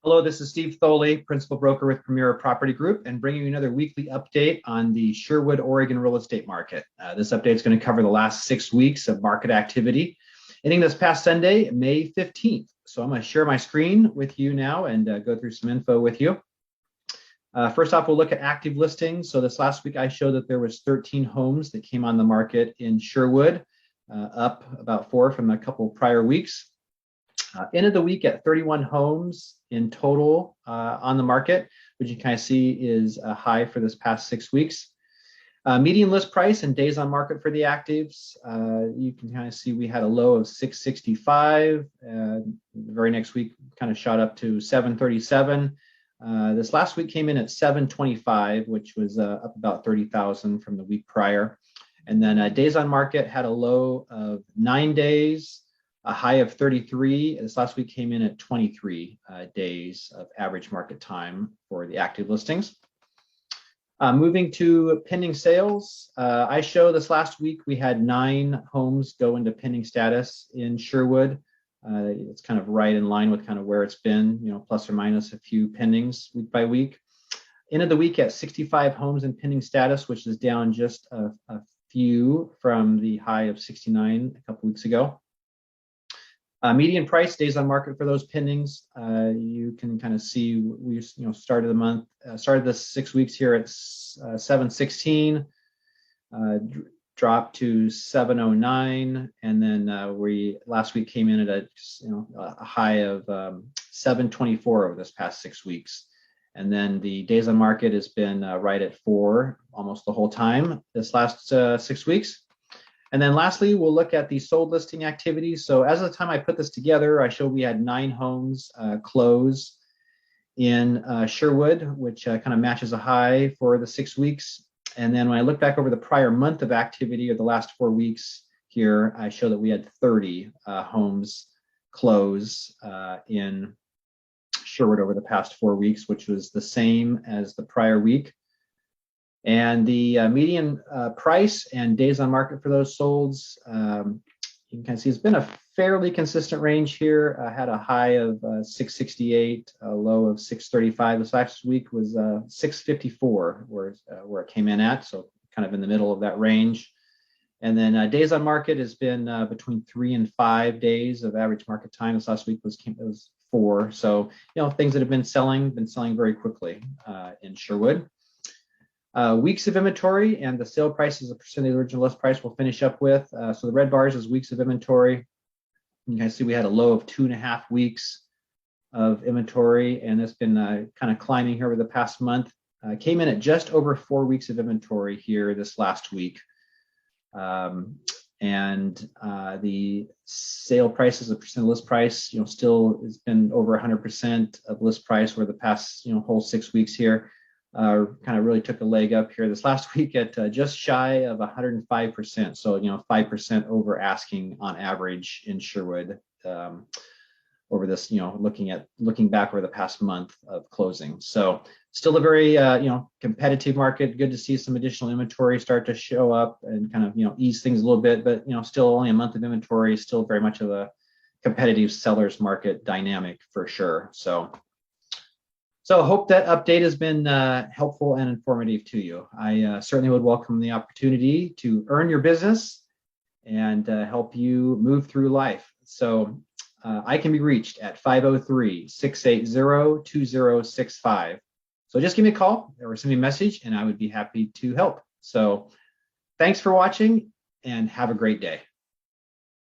Hello, this is Steve Thoele, Principal Broker with Premier Property Group, and bringing you another weekly update on the Sherwood Oregon real estate market. This update is going to cover the last 6 weeks of market activity, ending this past Sunday, May 15th. So I'm going to share my screen with you now and go through some info with you. First off, we'll look at active listings. So this last week, I showed that there was 13 homes that came on the market in Sherwood, up about 4 from a couple prior weeks. End of the week at 31 homes in total on the market, which you kind of see is a high for this past 6 weeks. Median list price and days on market for the actives, you can kind of see we had a low of 665. The very next week kind of shot up to 737. This last week came in at 725, which was up about 30,000 from the week prior. And then days on market had a low of 9 days, a high of 33. This last week came in at 23 days of average market time for the active listings. Moving to pending sales, I show this last week we had 9 homes go into pending status in Sherwood. It's kind of right in line with kind of where it's been, plus or minus a few pendings week by week. End of the week at 65 homes in pending status, which is down just a few from the high of 69 a couple weeks ago. Median price, days on market for those pendings, you can kind of see we started the month, started the 6 weeks here at 716, dropped to 709, and then we last week came in at a high of 724 over this past 6 weeks. And then the days on market has been right at 4 almost the whole time this last 6 weeks. And then lastly, we'll look at the sold listing activity. So as of the time I put this together, I showed we had 9 homes close in Sherwood, which kind of matches a high for the 6 weeks. And then when I look back over the prior month of activity, or the last 4 weeks here, I show that we had 30 homes close in Sherwood over the past 4 weeks, which was the same as the prior week. And the median price and days on market for those solds, you can kind of see it's been a fairly consistent range here. I had a high of 668, a low of 635. This last week was 654 where it came in at, so kind of in the middle of that range. And then days on market has been between 3 and 5 days of average market time. This last week was 4. So things that have been selling very quickly in Sherwood. Weeks of inventory and the sale price as a percent of the original list price we'll finish up with. So the red bars is weeks of inventory. You guys see we had a low of 2.5 weeks of inventory, and it's been kind of climbing here over the past month. Came in at just over 4 weeks of inventory here this last week. And the sale price as a percent of list price, still has been over 100% of list price over the past, whole 6 weeks here. Kind of really took a leg up here this last week at just shy of 105%. So 5% over asking on average in Sherwood over this, looking back over the past month of closing. So still a very competitive market. Good to see some additional inventory start to show up and kind of ease things a little bit, but still only a month of inventory, still very much of a competitive seller's market dynamic for sure. So I hope that update has been helpful and informative to you. I certainly would welcome the opportunity to earn your business and help you move through life. So I can be reached at 503-680-2065. So just give me a call or send me a message and I would be happy to help. So thanks for watching and have a great day.